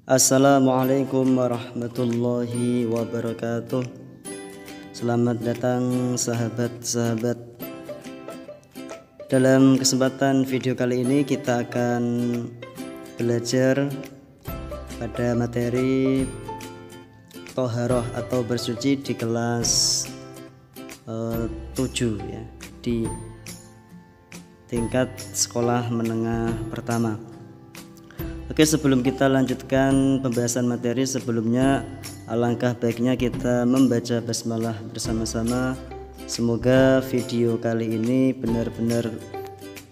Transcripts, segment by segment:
Assalamualaikum warahmatullahi wabarakatuh. Selamat datang sahabat-sahabat. Dalam kesempatan video kali ini kita akan belajar pada materi Toharoh atau bersuci di kelas 7 ya, di tingkat sekolah menengah pertama. Oke, sebelum kita lanjutkan pembahasan materi, sebelumnya alangkah baiknya kita membaca basmalah bersama-sama. Semoga video kali ini benar-benar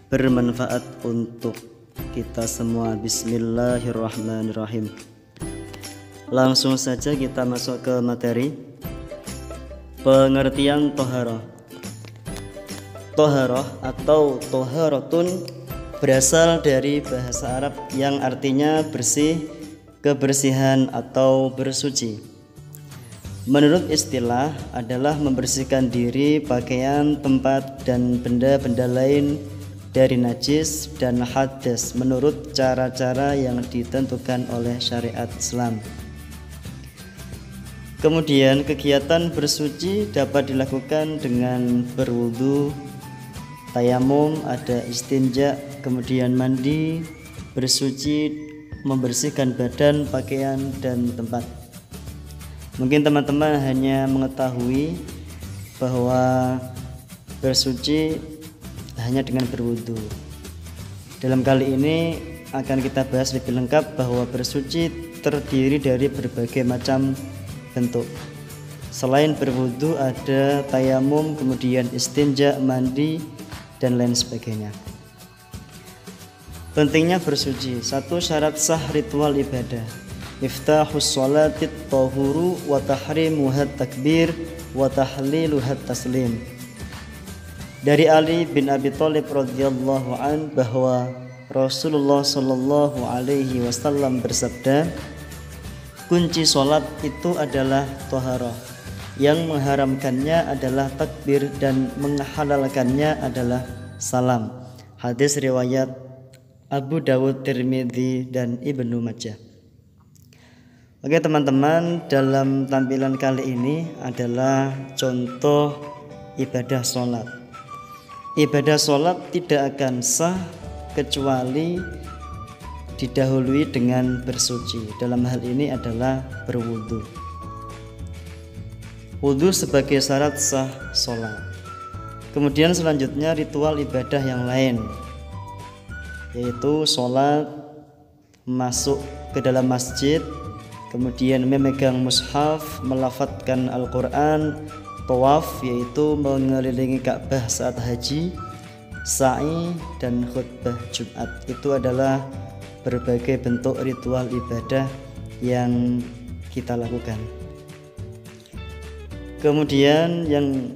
bermanfaat untuk kita semua. Bismillahirrahmanirrahim. Langsung saja kita masuk ke materi. Pengertian toharoh. Toharoh atau toharotun berasal dari bahasa Arab yang artinya bersih, kebersihan atau bersuci. Menurut istilah adalah membersihkan diri, pakaian, tempat, dan benda-benda lain dari najis dan hadas menurut cara-cara yang ditentukan oleh syariat Islam. Kemudian kegiatan bersuci dapat dilakukan dengan berwudu, tayamum, ada istinja, kemudian mandi, bersuci, membersihkan badan, pakaian, dan tempat. Mungkin teman-teman hanya mengetahui bahwa bersuci hanya dengan berwudu. Dalam kali ini akan kita bahas lebih lengkap bahwa bersuci terdiri dari berbagai macam bentuk. Selain berwudu ada tayamum, kemudian istinja, mandi, dan lain sebagainya. Pentingnya bersuci. Satu, syarat sah ritual ibadah. Miftahus sholatit tahuru wa tahrimuhat takbir wa tahliluhat taslim. Dari Ali bin Abi Thalib radhiyallahu an bahwa Rasulullah sallallahu alaihi wasallam bersabda, kunci sholat itu adalah toharoh. Yang mengharamkannya adalah takbir dan menghalalkannya adalah salam. Hadis riwayat Abu Dawud, Tirmidzi, dan Ibnu Majah. Oke teman-teman, dalam tampilan kali ini adalah contoh ibadah sholat. Ibadah sholat tidak akan sah kecuali didahului dengan bersuci. Dalam hal ini adalah berwudu. Wudu sebagai syarat sah sholat. Kemudian selanjutnya ritual ibadah yang lain, yaitu sholat, masuk ke dalam masjid, kemudian memegang mushaf, melafadzkan Al-Quran, tawaf yaitu mengelilingi Ka'bah saat haji, sa'i, dan khutbah Jumat. Itu adalah berbagai bentuk ritual ibadah yang kita lakukan. Kemudian yang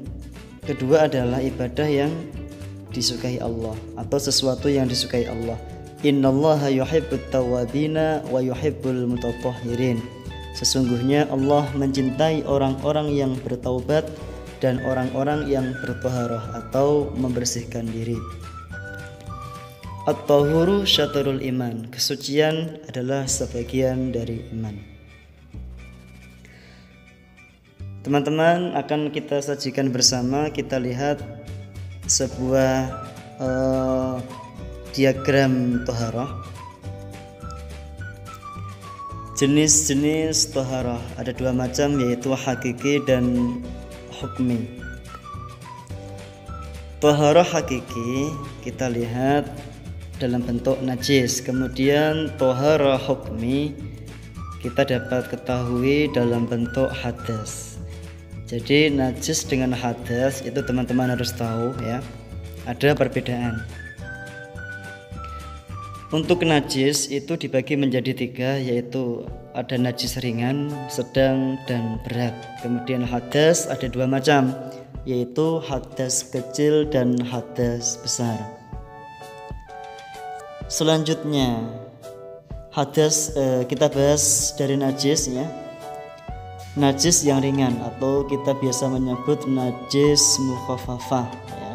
kedua adalah ibadah yang disukai Allah atau sesuatu yang disukai Allah. Innallaha yuhibbut tawwabina wa yuhibbul mutatahhirin. Sesungguhnya Allah mencintai orang-orang yang bertaubat dan orang-orang yang bertoharoh atau membersihkan diri. At-tahuru syatrul iman. Kesucian adalah sebagian dari iman. Teman-teman, akan kita sajikan bersama. Kita lihat sebuah diagram toharoh. Jenis-jenis toharoh ada dua macam, yaitu hakiki dan hukmi. Toharoh hakiki kita lihat dalam bentuk najis. Kemudian toharoh hukmi kita dapat ketahui dalam bentuk hadas. Jadi najis dengan hadas itu teman-teman harus tahu ya, ada perbedaan. Untuk najis itu dibagi menjadi 3, yaitu ada najis ringan, sedang, dan berat. Kemudian hadas ada 2 macam, yaitu hadas kecil dan hadas besar. Selanjutnya hadas kita bahas dari najis ya. Najis yang ringan atau kita biasa menyebut najis mukhaffafah ya.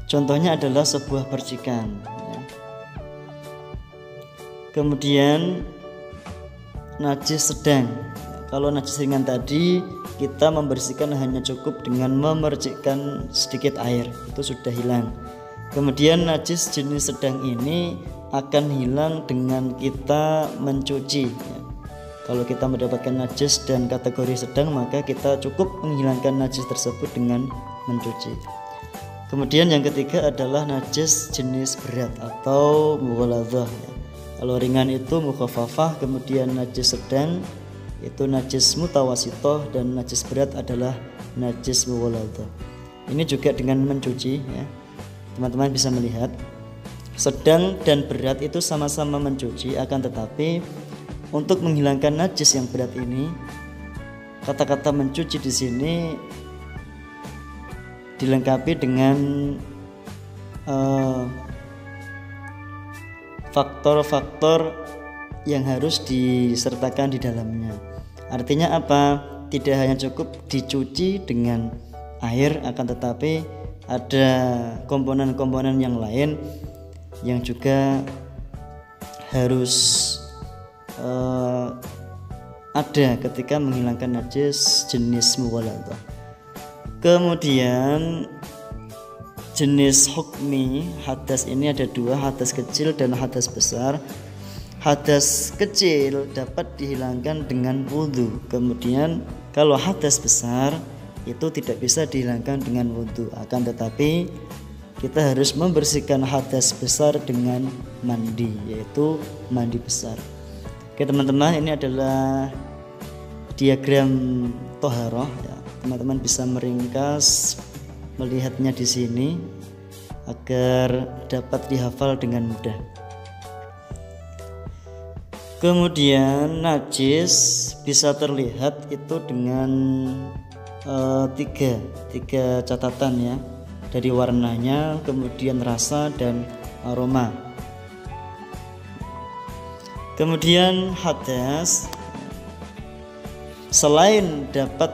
Contohnya adalah sebuah percikan ya. Kemudian najis sedang. Kalau najis ringan tadi kita membersihkan hanya cukup dengan memercikkan sedikit air, itu sudah hilang. Kemudian najis jenis sedang ini akan hilang dengan kita mencuci. Kalau kita mendapatkan najis dan kategori sedang, maka kita cukup menghilangkan najis tersebut dengan mencuci. Kemudian yang ketiga adalah najis jenis berat atau mughaladzah. Kalau ringan itu mukhaffafah, kemudian najis sedang itu najis mutawasitoh, dan najis berat adalah najis mughaladzah. Ini juga dengan mencuci ya. Teman-teman bisa melihat sedang dan berat itu sama-sama mencuci, akan tetapi untuk menghilangkan najis yang berat ini, kata-kata mencuci di sini dilengkapi dengan faktor-faktor yang harus disertakan di dalamnya. Artinya apa? Tidak hanya cukup dicuci dengan air, akan tetapi ada komponen-komponen yang lain yang juga harus ada ketika menghilangkan najis jenis mughaladzah. Kemudian jenis hukmi hadas ini ada dua, hadas kecil dan hadas besar. Hadas kecil dapat dihilangkan dengan wudhu. Kemudian kalau hadas besar itu tidak bisa dihilangkan dengan wudhu, akan tetapi kita harus membersihkan hadas besar dengan mandi, yaitu mandi besar. Oke teman-teman, ini adalah diagram toharoh ya. Teman-teman bisa meringkas melihatnya di sini agar dapat dihafal dengan mudah. Kemudian najis bisa terlihat itu dengan tiga catatan ya, dari warnanya, kemudian rasa dan aroma. Kemudian hadas selain dapat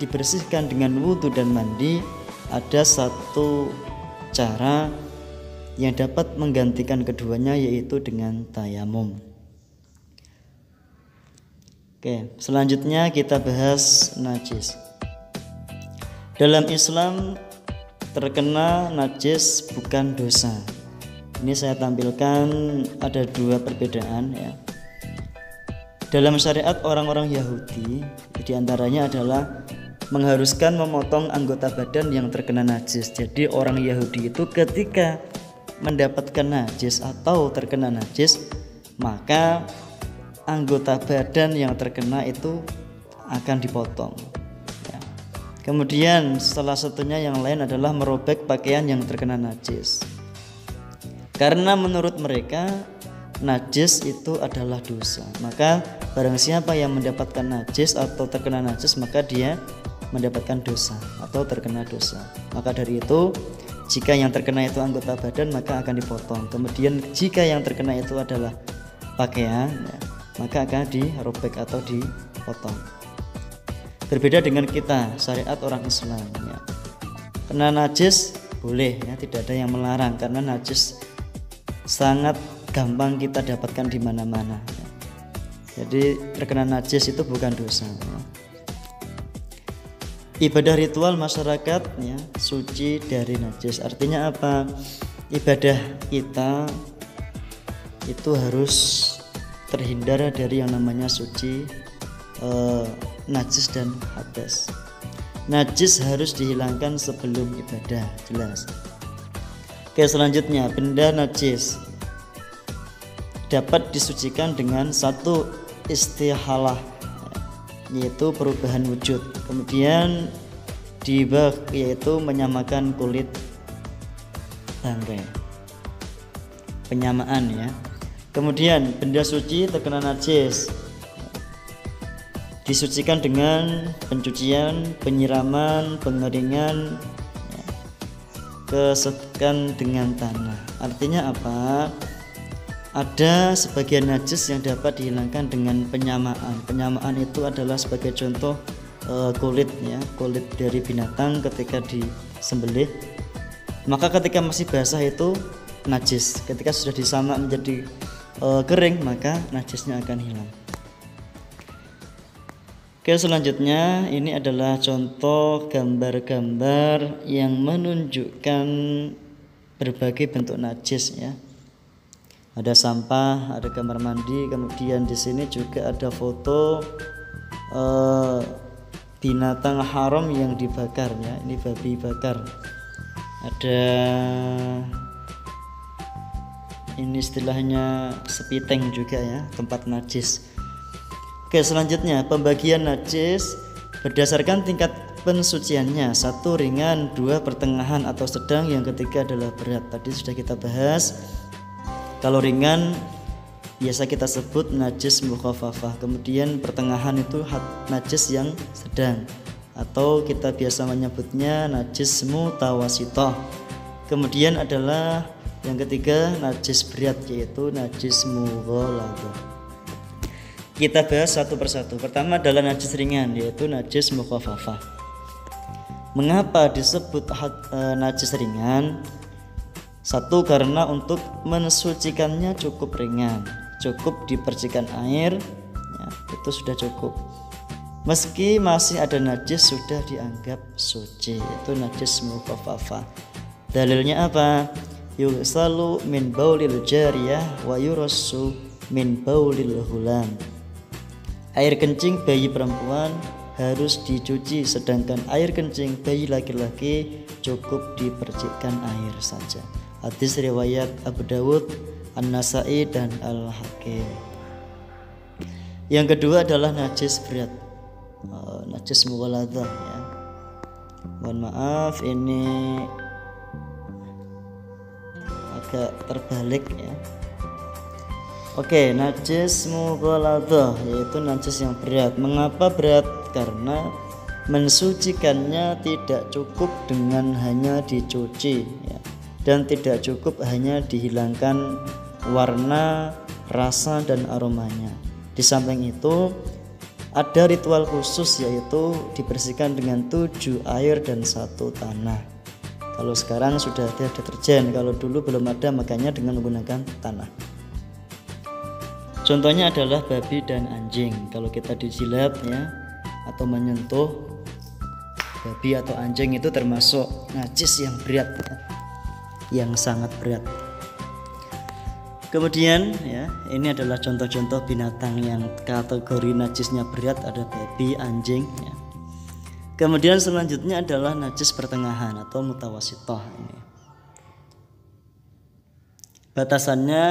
dibersihkan dengan wudhu dan mandi, ada satu cara yang dapat menggantikan keduanya, yaitu dengan tayamum. Oke, selanjutnya kita bahas najis. Dalam Islam terkena najis bukan dosa. Ini saya tampilkan ada dua perbedaan ya. Dalam syariat orang-orang Yahudi diantaranya adalah mengharuskan memotong anggota badan yang terkena najis. Jadi orang Yahudi itu ketika mendapatkan najis atau terkena najis, maka anggota badan yang terkena itu akan dipotong ya. Kemudian salah satunya yang lain adalah merobek pakaian yang terkena najis, karena menurut mereka najis itu adalah dosa. Maka barang siapa yang mendapatkan najis atau terkena najis, maka dia mendapatkan dosa atau terkena dosa. Maka dari itu, jika yang terkena itu anggota badan, maka akan dipotong. Kemudian jika yang terkena itu adalah pakaian ya, maka akan dirobek atau dipotong. Berbeda dengan kita, syariat orang Islam ya. Kena najis boleh ya, tidak ada yang melarang, karena najis sangat gampang kita dapatkan di mana-mana ya. Jadi terkena najis itu bukan dosa ya. Ibadah ritual masyarakat ya, suci dari najis. Artinya apa? Ibadah kita itu harus terhindar dari yang namanya suci, najis dan hadas. Najis harus dihilangkan sebelum ibadah, jelas. Oke, selanjutnya benda najis dapat disucikan dengan satu istihalah, yaitu perubahan wujud. Kemudian dibah, yaitu menyamakan kulit bangkai, penyamaan ya. Kemudian benda suci terkena najis disucikan dengan pencucian, penyiraman, pengeringan ya, kesekan dengan tanah. Artinya apa? Ada sebagian najis yang dapat dihilangkan dengan penyamaan. Penyamaan itu adalah sebagai contoh kulit ya, kulit dari binatang ketika disembelih. Maka ketika masih basah itu najis. Ketika sudah disamak menjadi kering, maka najisnya akan hilang. Oke, selanjutnya ini adalah contoh gambar-gambar yang menunjukkan berbagai bentuk najis ya. Ada sampah, ada kamar mandi, kemudian di sini juga ada foto binatang haram yang dibakar ya. Ini babi bakar. Ada ini istilahnya sepiteng juga ya, tempat najis. Oke, selanjutnya pembagian najis berdasarkan tingkat pensuciannya. 1 ringan, 2 pertengahan atau sedang, yang ketiga adalah berat. Tadi sudah kita bahas. Kalau ringan biasa kita sebut najis mukhaffafah. Kemudian pertengahan itu najis yang sedang, atau kita biasa menyebutnya najis mutawasithah. Kemudian adalah yang ketiga najis berat, yaitu najis mughalladhah. Kita bahas satu persatu. Pertama adalah najis ringan, yaitu najis mukhaffafah. Mengapa disebut najis ringan? 1, karena untuk mensucikannya cukup ringan, cukup dipercikan air ya, itu sudah cukup. Meski masih ada najis sudah dianggap suci, itu najis mukhaffafah. Dalilnya apa? Yughsalu min baulil jariyah wa yurassu min baulil hulam. Air kencing bayi perempuan harus dicuci, sedangkan air kencing bayi laki-laki cukup dipercikkan air saja. Hadis riwayat Abu Dawud, An-Nasai dan Al-Hakim. Yang kedua adalah najis berat, najis mughalladhah ya. Mohon maaf ini agak terbalik ya. Oke, najis mughalladhah yaitu najis yang berat. Mengapa berat? Karena mensucikannya tidak cukup dengan hanya dicuci ya, dan tidak cukup hanya dihilangkan warna, rasa dan aromanya. Di samping itu ada ritual khusus, yaitu dibersihkan dengan 7 air dan 1 tanah. Kalau sekarang sudah ada deterjen, kalau dulu belum ada, makanya dengan menggunakan tanah. Contohnya adalah babi dan anjing. Kalau kita dijilat ya atau menyentuh babi atau anjing, itu termasuk najis yang berat ya, yang sangat berat. Kemudian ya, ini adalah contoh-contoh binatang yang kategori najisnya berat, ada babi, anjing ya. Kemudian selanjutnya adalah najis pertengahan atau mutawasithah ini. Batasannya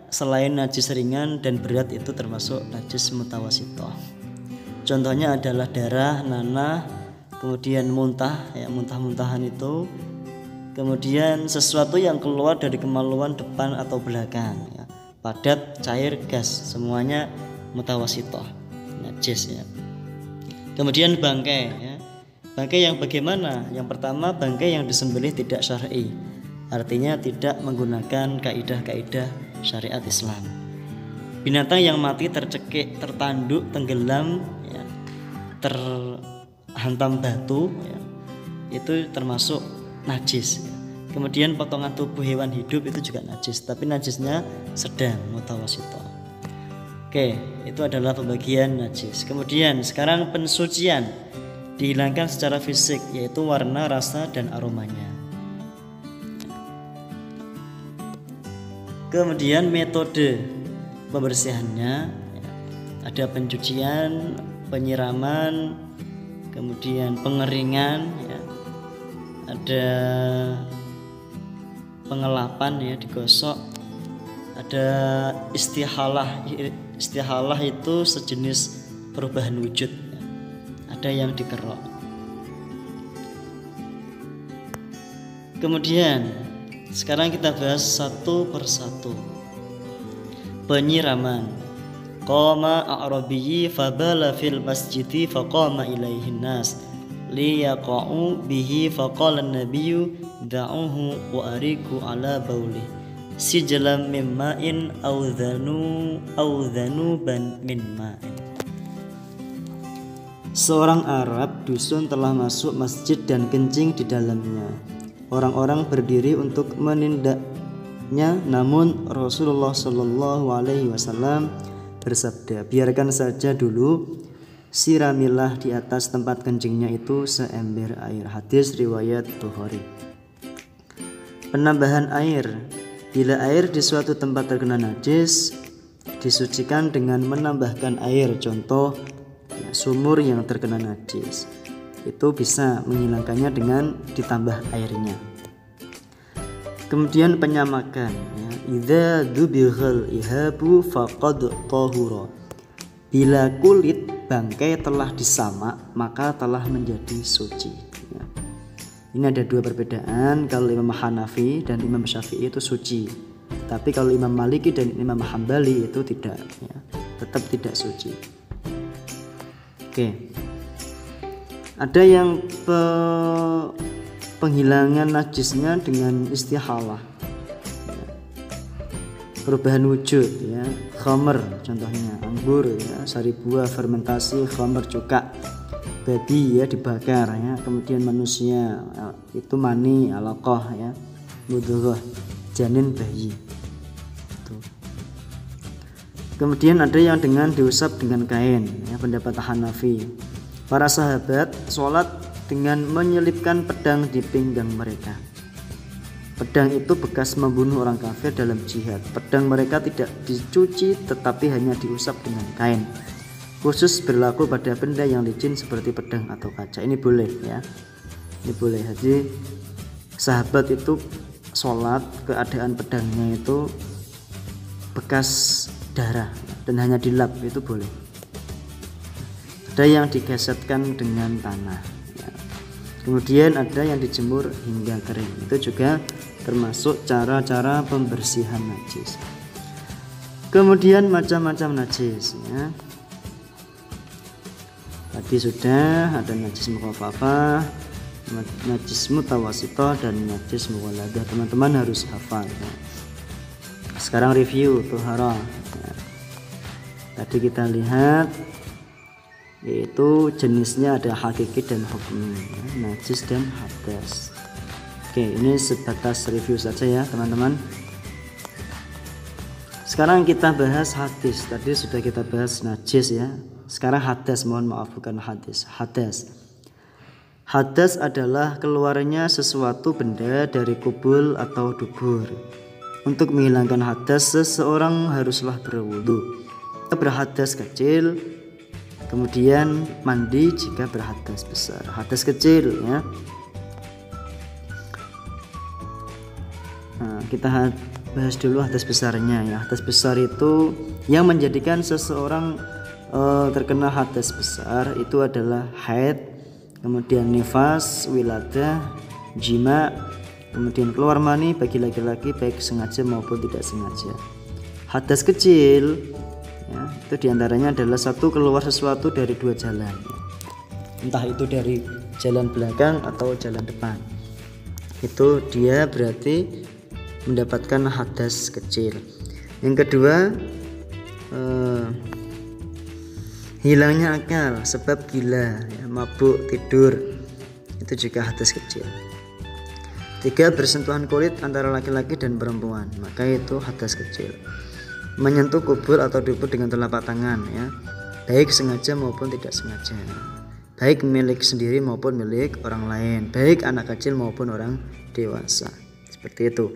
selain najis ringan dan berat itu termasuk najis mutawasithah. Contohnya adalah darah, nanah, kemudian muntah ya, muntah-muntahan itu. Kemudian sesuatu yang keluar dari kemaluan depan atau belakang ya, padat, cair, gas, semuanya mutawasithah, najis ya. Kemudian bangkai ya. Bangkai yang bagaimana? Yang pertama, bangkai yang disembelih tidak syar'i, artinya tidak menggunakan kaidah-kaidah syariat Islam. Binatang yang mati tercekik, tertanduk, tenggelam ya, terhantam batu ya, itu termasuk najis ya. Kemudian potongan tubuh hewan hidup itu juga najis, tapi najisnya sedang, mutawasithah. Oke, itu adalah pembagian najis. Kemudian sekarang pensucian, dihilangkan secara fisik, yaitu warna, rasa dan aromanya. Kemudian metode pembersihannya ada pencucian, penyiraman, kemudian pengeringan ya, ada pengelapan ya, digosok, ada istihalah. Istihalah itu sejenis perubahan wujud ya. Ada yang dikerok. Kemudian sekarang kita bahas satu persatu. Penyiraman. Qama a'rabiyyi fabala fil masjidi faqama ilaihin nas liyaqa'u bihi faqala an-nabiyyu da'uhu wa ariku ala bauli sijlam min ma'in aw dhanuban min ma'in. Seorang Arab dusun telah masuk masjid dan kencing di dalamnya. Orang-orang berdiri untuk menindaknya, namun Rasulullah Shallallahu Alaihi Wasallam bersabda, biarkan saja dulu, siramilah di atas tempat kencingnya itu seember air. Hadis riwayat Bukhari. Penambahan air. Bila air di suatu tempat terkena najis, disucikan dengan menambahkan air. Contoh ya, sumur yang terkena najis, itu bisa menghilangkannya dengan ditambah airnya. Kemudian penyamakan ya. Idza dubighal ihabu faqad tahura. Bila kulit bangkai telah disamak, maka telah menjadi suci ya. Ini ada dua perbedaan. Kalau Imam Hanafi dan Imam Syafi'i itu suci, tapi kalau Imam Maliki dan Imam Hambali itu tidak ya, tetap tidak suci. Oke. Ada yang penghilangan najisnya dengan istihalah, perubahan wujud ya, khamr contohnya, anggur ya, sari buah fermentasi, khamr cuka, babi ya dibakar ya, kemudian manusia itu mani, alaqah ya, mudghah, janin bayi. Kemudian ada yang dengan diusap dengan kain ya, pendapat Hanafi. Para sahabat sholat dengan menyelipkan pedang di pinggang mereka. Pedang itu bekas membunuh orang kafir dalam jihad. Pedang mereka tidak dicuci tetapi hanya diusap dengan kain. Khusus berlaku pada benda yang licin seperti pedang atau kaca. Ini boleh ya. Ini boleh. Jadi sahabat itu sholat keadaan pedangnya itu bekas darah dan hanya dilap, itu boleh. Ada yang digesetkan dengan tanah ya. Kemudian ada yang dijemur hingga kering. Itu juga termasuk cara-cara pembersihan najis. Kemudian macam-macam najis ya. Tadi sudah ada najis mukhafafah, najis mutawassithah dan najis mughaladah. Teman-teman harus hafal ya. Sekarang review tuharah ya. Tadi kita lihat yaitu jenisnya ada hakiki dan hukmi ya, najis dan hadas. Oke, ini sebatas review saja ya teman-teman. Sekarang kita bahas hadis. Tadi sudah kita bahas najis ya. Sekarang hadas, mohon maaf bukan hadis. Hadas. Hadas adalah keluarnya sesuatu benda dari kubul atau dubur. Untuk menghilangkan hadas, seseorang haruslah berwudu. Berhadas kecil, kemudian mandi jika berhadas besar. Hadas kecil ya. Nah, kita bahas dulu hadas besarnya ya. Hadas besar itu yang menjadikan seseorang terkena hadas besar itu adalah haid, kemudian nifas, wiladah, jima, kemudian keluar mani bagi laki-laki baik sengaja maupun tidak sengaja. Hadas kecil ya, itu diantaranya adalah satu, keluar sesuatu dari dua jalan ya. Entah itu dari jalan belakang atau jalan depan, itu dia berarti mendapatkan hadas kecil. Yang kedua hilangnya akal sebab gila ya, mabuk, tidur, itu juga hadas kecil. Tiga, bersentuhan kulit antara laki-laki dan perempuan, maka itu hadas kecil. Menyentuh kubur atau dubur dengan telapak tangan ya, baik sengaja maupun tidak sengaja, baik milik sendiri maupun milik orang lain, baik anak kecil maupun orang dewasa, seperti itu.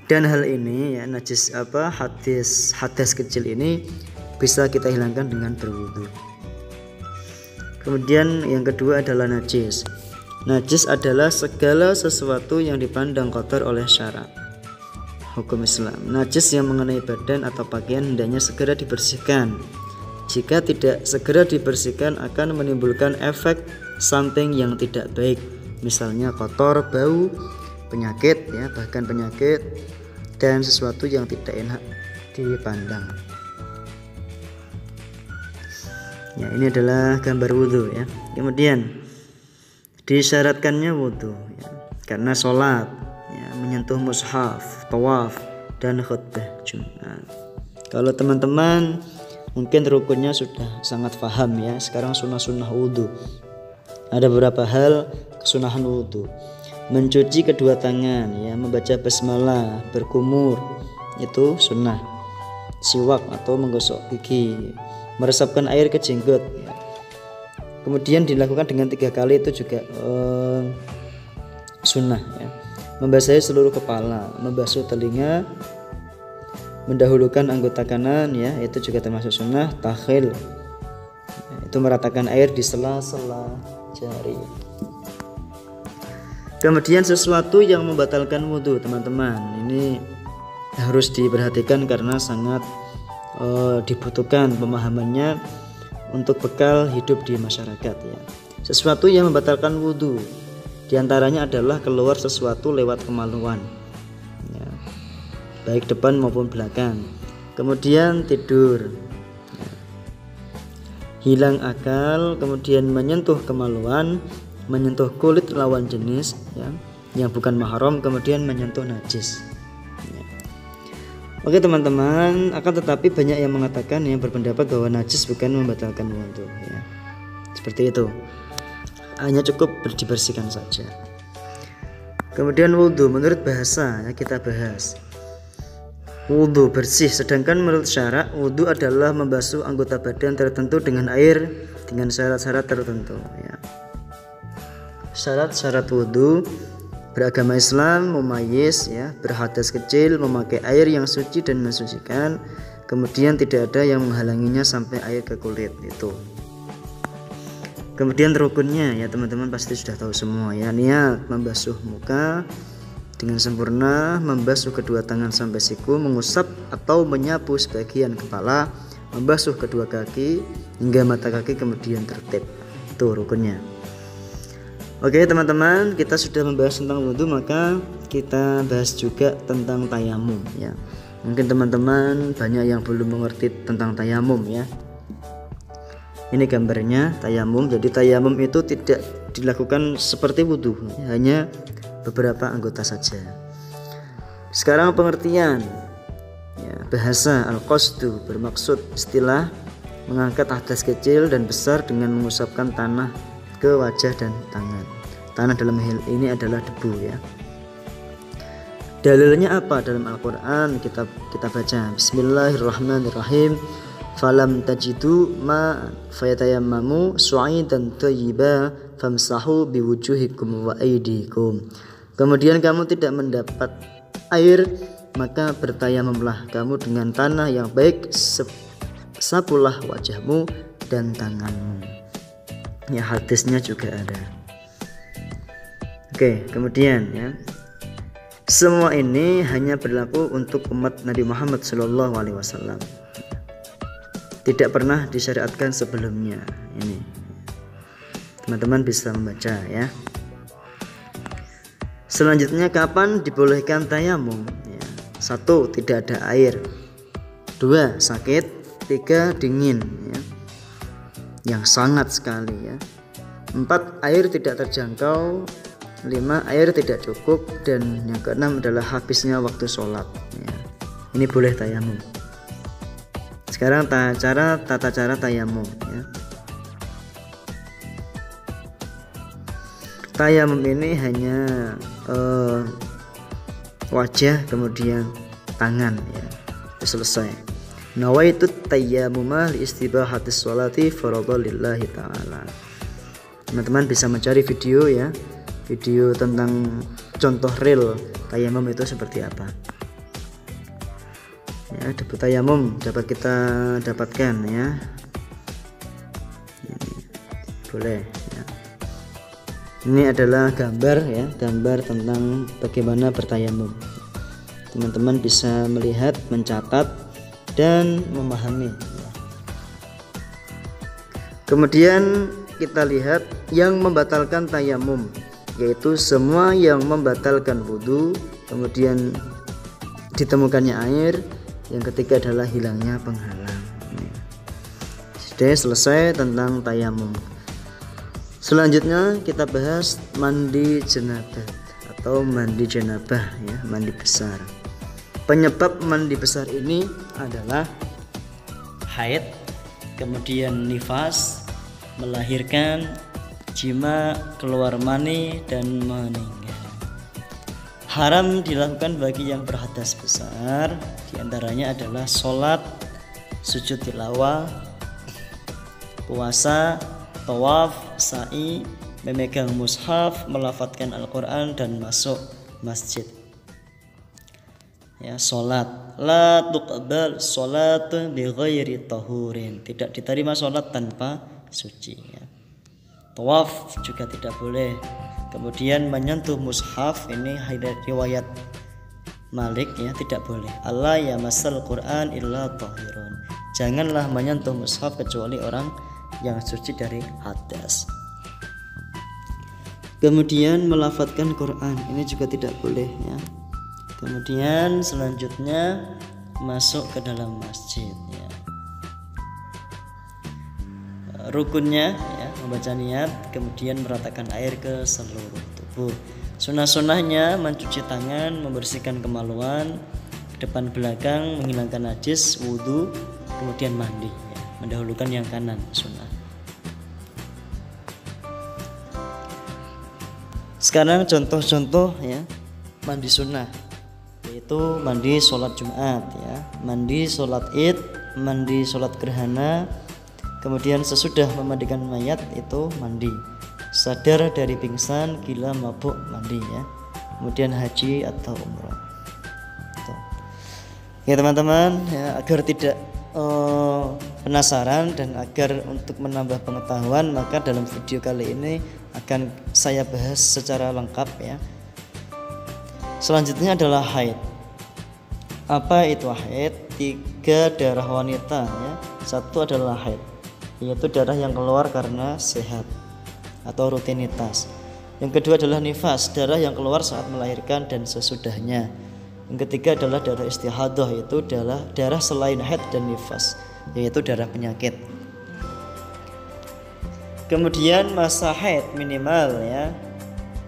Dan hal ini ya, najis hadas kecil ini bisa kita hilangkan dengan berwudu. Kemudian yang kedua adalah najis. Najis adalah segala sesuatu yang dipandang kotor oleh syara. Hukum Islam, najis yang mengenai badan atau pakaian hendaknya segera dibersihkan. Jika tidak segera dibersihkan akan menimbulkan efek samping yang tidak baik, misalnya kotor, bau, penyakit ya, bahkan penyakit dan sesuatu yang tidak enak dipandang. Ya, ini adalah gambar wudhu ya. Kemudian disyaratkannya wudhu ya, karena sholat ya, menyentuh mushaf, tawaf, dan khutbah Jumat. Kalau teman-teman mungkin rukunnya sudah sangat paham ya. Sekarang sunnah-sunnah wudhu. Ada beberapa hal kesunahan wudhu. Mencuci kedua tangan ya, membaca basmalah, berkumur, itu sunnah. Siwak atau menggosok gigi, meresapkan air ke jenggot ya. Kemudian dilakukan dengan 3 kali itu juga sunnah ya. Membasahi seluruh kepala, membasuh telinga, mendahulukan anggota kanan ya, itu juga termasuk sunnah. Takhil itu meratakan air di sela-sela jari. Kemudian sesuatu yang membatalkan wudhu, teman-teman, ini harus diperhatikan karena sangat dibutuhkan pemahamannya untuk bekal hidup di masyarakat ya. Sesuatu yang membatalkan wudhu diantaranya adalah keluar sesuatu lewat kemaluan ya, baik depan maupun belakang. Kemudian tidur ya, hilang akal, kemudian menyentuh kemaluan, menyentuh kulit lawan jenis ya, yang bukan mahram, kemudian menyentuh najis ya. Oke teman-teman, akan tetapi banyak yang mengatakan, yang berpendapat bahwa najis bukan membatalkan wudhu ya. Seperti itu, hanya cukup dibersihkan saja. Kemudian wudhu menurut bahasa ya, kita bahas wudhu bersih, sedangkan menurut syara wudhu adalah membasuh anggota badan tertentu dengan air dengan syarat-syarat tertentu ya. Syarat-syarat wudhu: beragama Islam, mumayyiz ya, berhadas kecil, memakai air yang suci dan mensucikan, kemudian tidak ada yang menghalanginya sampai air ke kulit itu. Kemudian rukunnya ya teman-teman pasti sudah tahu semua ya. Niat membasuh muka dengan sempurna, membasuh kedua tangan sampai siku, mengusap atau menyapu sebagian kepala, membasuh kedua kaki hingga mata kaki, kemudian tertib. Itu rukunnya. Oke teman-teman, kita sudah membahas tentang wudhu, maka kita bahas juga tentang tayamum ya. Mungkin teman-teman banyak yang belum mengerti tentang tayamum ya. Ini gambarnya tayamum. Jadi tayamum itu tidak dilakukan seperti wudhu, hanya beberapa anggota saja. Sekarang pengertian ya, bahasa al-qasdu bermaksud istilah mengangkat hadas kecil dan besar dengan mengusapkan tanah ke wajah dan tangan. Tanah dalam hal ini adalah debu ya. Dalilnya apa dalam Al-Quran? Kita baca. Bismillahirrahmanirrahim. Falam tajidu ma fayatayammamu su'idan thayyiba famsahu biwujuhikum wa aydikum. Kemudian kamu tidak mendapat air, maka bertayamumlah kamu dengan tanah yang baik, sapulah wajahmu dan tanganmu. Ya, hadisnya juga ada. Oke, kemudian ya, semua ini hanya berlaku untuk umat Nabi Muhammad SAW. Tidak pernah disyariatkan sebelumnya. Ini teman-teman bisa membaca ya. Selanjutnya, kapan dibolehkan tayamum ya. 1. Tidak ada air. 2. Sakit. 3. Dingin ya, yang sangat sekali ya. 4. Air tidak terjangkau. 5. Air tidak cukup. Dan yang ke-6 adalah habisnya waktu sholat ya. Ini boleh tayamum. Sekarang tata cara tayamum ya. Tayamum ini hanya wajah kemudian tangan ya. Itu selesai. Nawaitu tayammuma li istibahatis sholati faradha lillahi ta'ala. Teman-teman bisa mencari video ya, video tentang contoh real tayamum itu seperti apa ya. Debu tayamum dapat kita dapatkan ya. Ini boleh ya. Ini adalah gambar ya, gambar tentang bagaimana bertayamum. Teman-teman bisa melihat, mencatat dan memahami ya. Kemudian kita lihat yang membatalkan tayamum, yaitu semua yang membatalkan wudhu, kemudian ditemukannya air, yang ketiga adalah hilangnya penghalang. Sudah selesai tentang tayamum. Selanjutnya kita bahas mandi janabah atau mandi janabah ya, mandi besar. Penyebab mandi besar ini adalah haid, kemudian nifas, melahirkan, jima, keluar mani, dan meninggal. Haram dilakukan bagi yang berhadas besar, diantaranya adalah sholat, sujud tilawah, puasa, tawaf, sa'i, memegang mushaf, melafadzkan Al-Quran, dan masuk masjid. Ya, salat, la tuqbal salatu bi ghairi tahurin, tidak diterima salat tanpa suci ya. Tawaf juga tidak boleh. Kemudian menyentuh mushaf, ini riwayat Malik ya, tidak boleh. Allah ya masal Quran illa tahirun, janganlah menyentuh mushaf kecuali orang yang suci dari hadas. Kemudian melafadzkan Quran, ini juga tidak boleh ya. Kemudian selanjutnya masuk ke dalam masjid ya. Rukunnya ya, membaca niat, kemudian meratakan air ke seluruh tubuh. Sunnah-sunnahnya mencuci tangan, membersihkan kemaluan, depan belakang, menghilangkan najis, wudhu, kemudian mandi ya. Mendahulukan yang kanan sunnah. Sekarang contoh-contoh ya mandi sunnah, yaitu mandi sholat Jumat ya, mandi sholat Id, mandi sholat gerhana, kemudian sesudah memandikan mayat itu mandi, sadar dari pingsan, gila, mabuk, mandi ya, kemudian haji atau umrah. Ya teman-teman ya, agar tidak penasaran dan agar untuk menambah pengetahuan, maka dalam video kali ini akan saya bahas secara lengkap ya. Selanjutnya adalah haid. Apa itu haid? 3 darah wanita ya. Satu adalah haid, yaitu darah yang keluar karena sehat atau rutinitas. Yang kedua adalah nifas, darah yang keluar saat melahirkan dan sesudahnya. Yang ketiga adalah darah istihadah, yaitu darah selain haid dan nifas, yaitu darah penyakit. Kemudian masa haid minimal ya,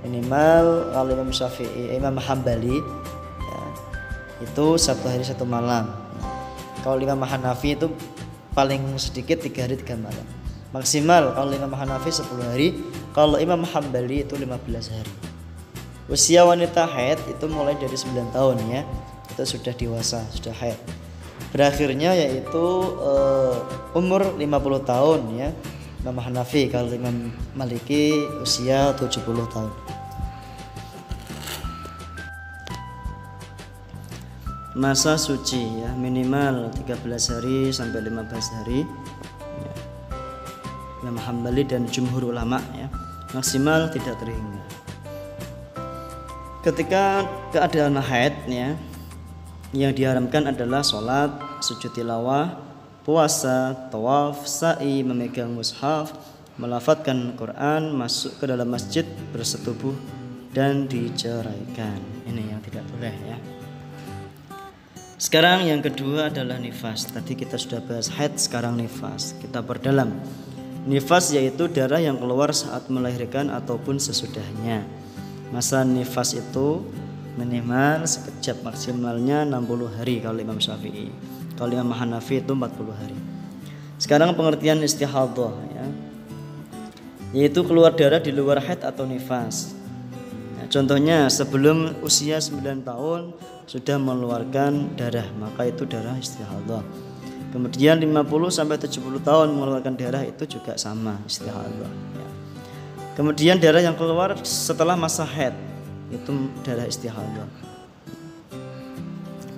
minimal kalau Imam Syafi'i, Imam Hambali ya, itu 1 hari 1 malam. Kalau Imam Hanafi itu paling sedikit 3 hari 3 malam. Maksimal kalau Imam Hanafi 10 hari, kalau Imam Hambali itu 15 hari. Usia wanita haid itu mulai dari 9 tahun ya, itu sudah dewasa, sudah haid. Berakhirnya yaitu umur 50 tahun ya, Imam Hanafi. Kalau Imam Maliki usia 70 tahun. Masa suci ya, minimal 13 hari sampai 15 hari ya. Imam Hambali dan jumhur ulama ya, maksimal tidak terhingga. Ketika keadaan haid ya, yang diharamkan adalah sholat, sujud tilawah, puasa, tawaf, sa'i, memegang mushaf, melafadzkan Quran, masuk ke dalam masjid, bersetubuh, dan diceraikan. Ini yang tidak boleh ya. Sekarang yang kedua adalah nifas. Tadi kita sudah bahas haid, sekarang nifas. Kita perdalam. Nifas yaitu darah yang keluar saat melahirkan ataupun sesudahnya. Masa nifas itu minimal sekejap, maksimalnya 60 hari kalau Imam Syafi'i. Kalau Imam Hanafi itu 40 hari. Sekarang pengertian istihadah ya, yaitu keluar darah di luar haid atau nifas ya, contohnya sebelum usia 9 tahun sudah mengeluarkan darah, maka itu darah istihadah. Kemudian 50 sampai 70 tahun mengeluarkan darah, itu juga sama istihadah ya. Kemudian darah yang keluar setelah masa haid itu darah istihadah.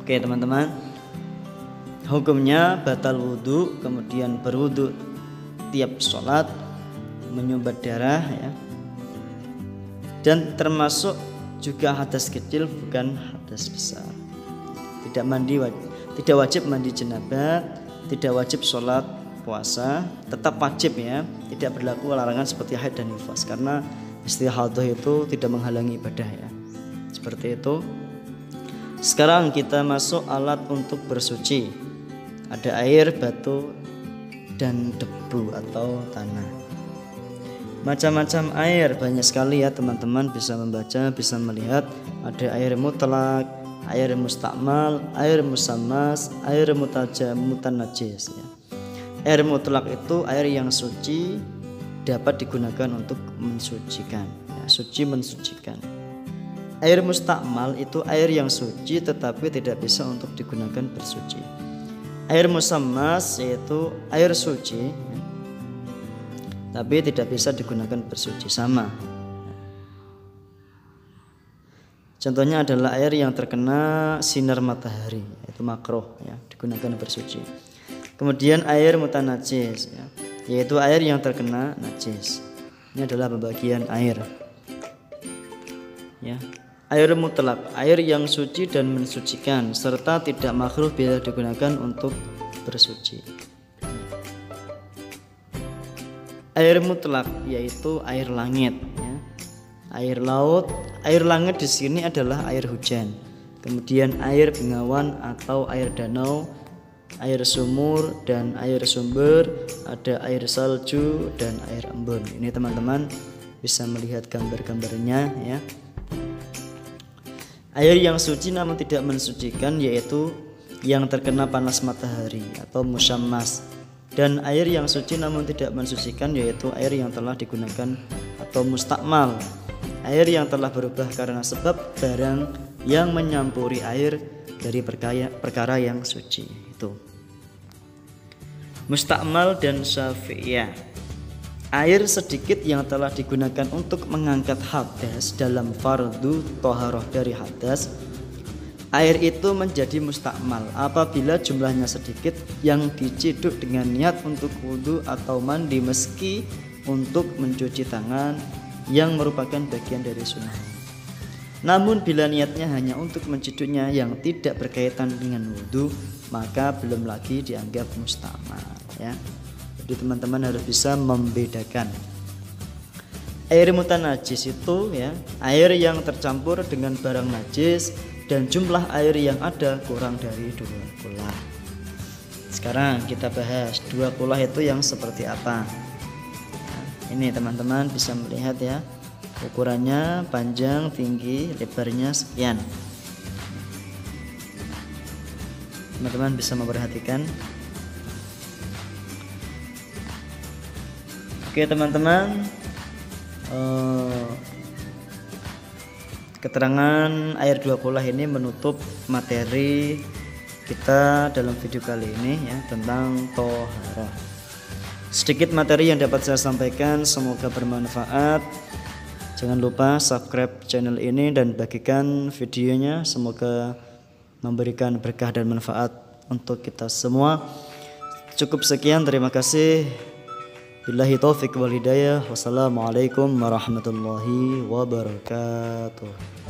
Oke teman-teman, hukumnya batal wudhu, kemudian berwudhu tiap sholat, menyumbat darah ya, dan termasuk juga hadas kecil, bukan hadas besar. Tidak wajib mandi jenabat, tidak wajib sholat, puasa, tetap wajib ya, tidak berlaku larangan seperti haid dan nifas, karena istihadah itu tidak menghalangi ibadah ya. Seperti itu. Sekarang kita masuk alat untuk bersuci. Ada air, batu, dan debu atau tanah. Macam-macam air banyak sekali ya, teman-teman bisa membaca, bisa melihat. Ada air mutlak, air mustakmal, air musammas, air mutanajis ya. Air mutlak itu air yang suci, dapat digunakan untuk mensucikan ya, suci mensucikan. Air mustakmal itu air yang suci tetapi tidak bisa untuk digunakan bersuci. Air musammas yaitu air suci ya, tapi tidak bisa digunakan bersuci, sama. Contohnya adalah air yang terkena sinar matahari, itu makruh ya, digunakan bersuci. Kemudian air mutanajis ya, yaitu air yang terkena najis. Ini adalah pembagian air. Ya. Air mutlak, air yang suci dan mensucikan serta tidak makruh bila digunakan untuk bersuci. Air mutlak yaitu air langit ya. Air laut, air langit di sini adalah air hujan. Kemudian air bengawan atau air danau, air sumur dan air sumber, ada air salju dan air embun. Ini teman-teman bisa melihat gambar-gambarnya ya. Air yang suci namun tidak mensucikan yaitu yang terkena panas matahari atau musyammas. Dan air yang suci namun tidak mensucikan yaitu air yang telah digunakan atau mustakmal. Air yang telah berubah karena sebab barang yang menyampuri air dari perkara yang suci. Itu mustakmal dan syafi'iyah. Air sedikit yang telah digunakan untuk mengangkat hadas dalam fardu toharoh dari hadas, air itu menjadi mustakmal apabila jumlahnya sedikit yang diciduk dengan niat untuk wudhu atau mandi meski untuk mencuci tangan yang merupakan bagian dari sunnah. Namun bila niatnya hanya untuk menciduknya yang tidak berkaitan dengan wudhu, maka belum lagi dianggap mustakmal ya. Jadi teman-teman harus bisa membedakan. Air mutanajis itu ya, air yang tercampur dengan barang najis dan jumlah air yang ada kurang dari 2 kulah. Sekarang kita bahas 2 kulah itu yang seperti apa. Ini teman-teman bisa melihat ya, ukurannya panjang, tinggi, lebarnya sekian. Teman-teman bisa memperhatikan. Oke teman-teman, keterangan air 2 kulah ini menutup materi kita dalam video kali ini ya, tentang toharah. Sedikit materi yang dapat saya sampaikan, semoga bermanfaat. Jangan lupa subscribe channel ini dan bagikan videonya, semoga memberikan berkah dan manfaat untuk kita semua. Cukup sekian, terima kasih. Billahi taufiq wal hidayah. Wassalamualaikum warahmatullahi wabarakatuh.